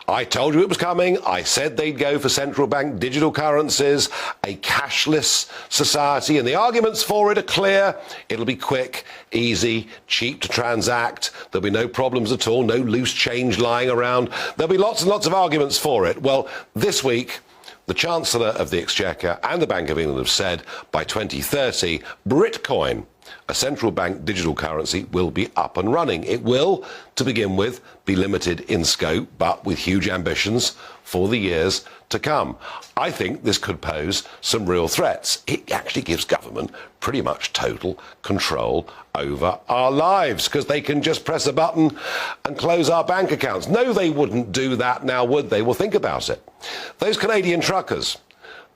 I told you it was coming. I said they'd go for central bank digital currencies, a cashless society, and the arguments for it are clear. It'll be quick, easy, cheap to transact. There'll be no problems at all, no loose change lying around. There'll be lots and lots of arguments for it. Well, this week, the Chancellor of the Exchequer and the Bank of England have said by 2030, Britcoin, a central bank digital currency, will be up and running. It will, to begin with, be limited in scope, but with huge ambitions for the years to come. I think this could pose some real threats. It actually gives government pretty much total control over our lives, because they can just press a button and close our bank accounts. No, they wouldn't do that now, would they? Well, think about it. Those Canadian truckers,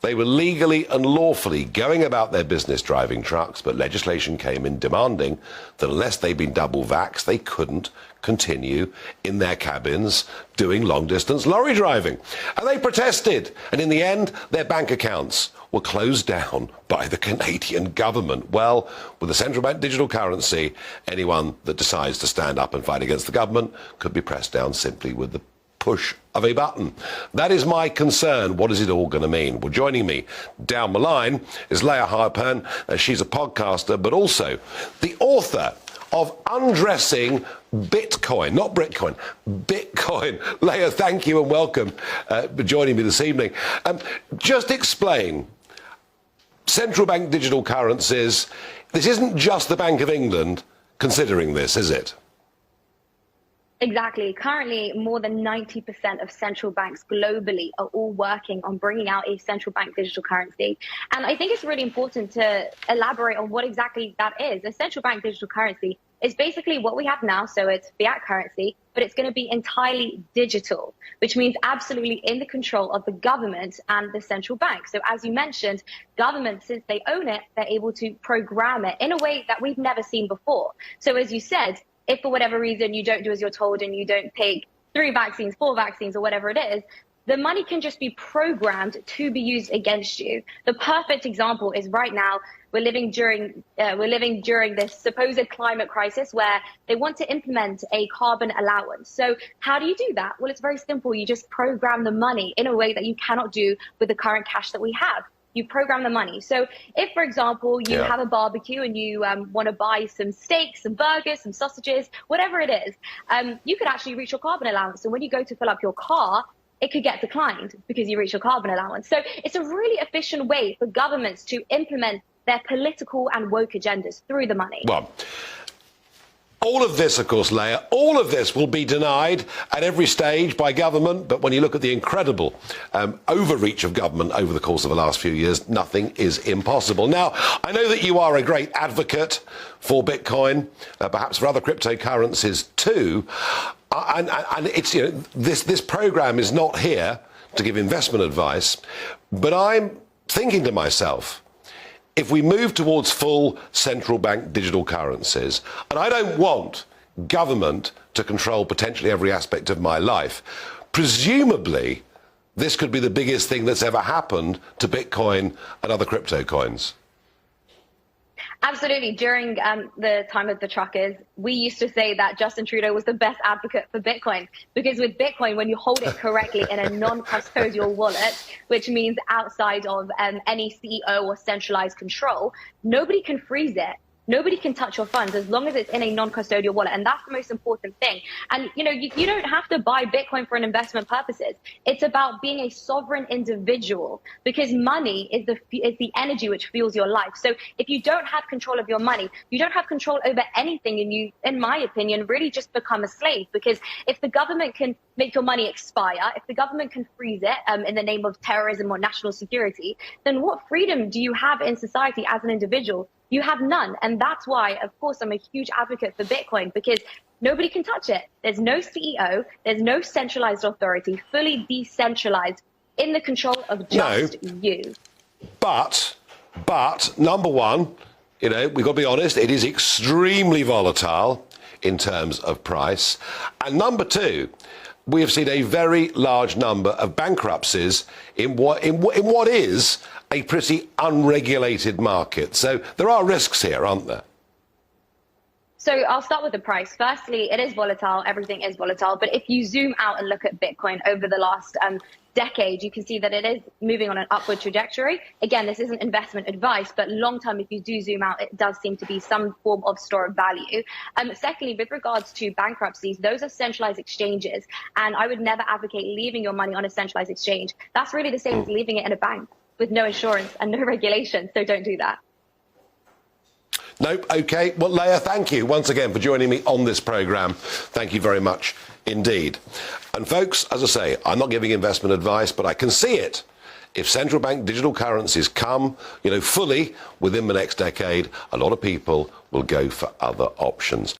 they were legally and lawfully going about their business driving trucks, but legislation came in demanding that unless they'd been double vaxxed, they couldn't continue in their cabins doing long-distance lorry driving. And they protested, and in the end, their bank accounts were closed down by the Canadian government. Well, with a central bank digital currency, anyone that decides to stand up and fight against the government could be pressed down simply with the push of a button. That is my concern. What is it all going to mean? Well, joining me down the line is Leah Harpern. She's a podcaster, but also the author of Undressing Bitcoin, not Britcoin, Bitcoin. Leah, thank you and welcome for joining me this evening. Just explain central bank digital currencies. This isn't just the Bank of England considering this, is it? Exactly. Currently, more than 90% of central banks globally are all working on bringing out a central bank digital currency. And I think it's really important to elaborate on what exactly that is. A central bank digital currency is basically what we have now. So it's fiat currency, but it's going to be entirely digital, which means absolutely in the control of the government and the central bank. So as you mentioned, government, since they own it, they're able to program it in a way that we've never seen before. So as you said, if for whatever reason you don't do as you're told and you don't take 3 vaccines, 4 vaccines, or whatever it is, the money can just be programmed to be used against you. The perfect example is right now we're living during this supposed climate crisis where they want to implement a carbon allowance. So how do you do that? Well, it's very simple. You just program the money in a way that you cannot do with the current cash that we have. You program the money. So if, for example, you have a barbecue and you want to buy some steaks, some burgers, some sausages, whatever it is, you could actually reach your carbon allowance. And when you go to fill up your car, it could get declined because you reach your carbon allowance. So it's a really efficient way for governments to implement their political and woke agendas through the money. Well, all of this, of course, Leah, all of this will be denied at every stage by government. But when you look at the incredible overreach of government over the course of the last few years, nothing is impossible. Now, I know that you are a great advocate for Bitcoin, perhaps for other cryptocurrencies too. And it's, you know, this program is not here to give investment advice, but I'm thinking to myself, if we move towards full central bank digital currencies, and I don't want government to control potentially every aspect of my life, presumably this could be the biggest thing that's ever happened to Bitcoin and other crypto coins. Absolutely. During the time of the truckers, we used to say that Justin Trudeau was the best advocate for Bitcoin, because with Bitcoin, when you hold it correctly in a non-custodial wallet, which means outside of any CEO or centralized control, nobody can freeze it. Nobody can touch your funds as long as it's in a non-custodial wallet. And that's the most important thing. And, you know, you don't have to buy Bitcoin for an investment purposes. It's about being a sovereign individual, because money is the energy which fuels your life. So if you don't have control of your money, you don't have control over anything. And you, in my opinion, really just become a slave, because if the government can make your money expire, if the government can freeze it in the name of terrorism or national security, then what freedom do you have in society as an individual? You have none. And that's why, of course, I'm a huge advocate for Bitcoin, because nobody can touch it. There's no CEO. There's no centralized authority, fully decentralized, in the control of just you. But number one, you know, we've got to be honest, it is extremely volatile in terms of price. And number two, we have seen a very large number of bankruptcies in what is a pretty unregulated market. So there are risks here, aren't there? So I'll start with the price. Firstly, it is volatile. Everything is volatile. But if you zoom out and look at Bitcoin over the last decade, you can see that it is moving on an upward trajectory. Again, this isn't investment advice, but long term, if you do zoom out, it does seem to be some form of store of value. Secondly, with regards to bankruptcies, those are centralized exchanges. And I would never advocate leaving your money on a centralized exchange. That's really the same as leaving it in a bank with no insurance and no regulation. So don't do that. Nope. Okay. Well, Leah, thank you once again for joining me on this programme. Thank you very much indeed. And folks, as I say, I'm not giving investment advice, but I can see it. If central bank digital currencies come, fully within the next decade, a lot of people will go for other options.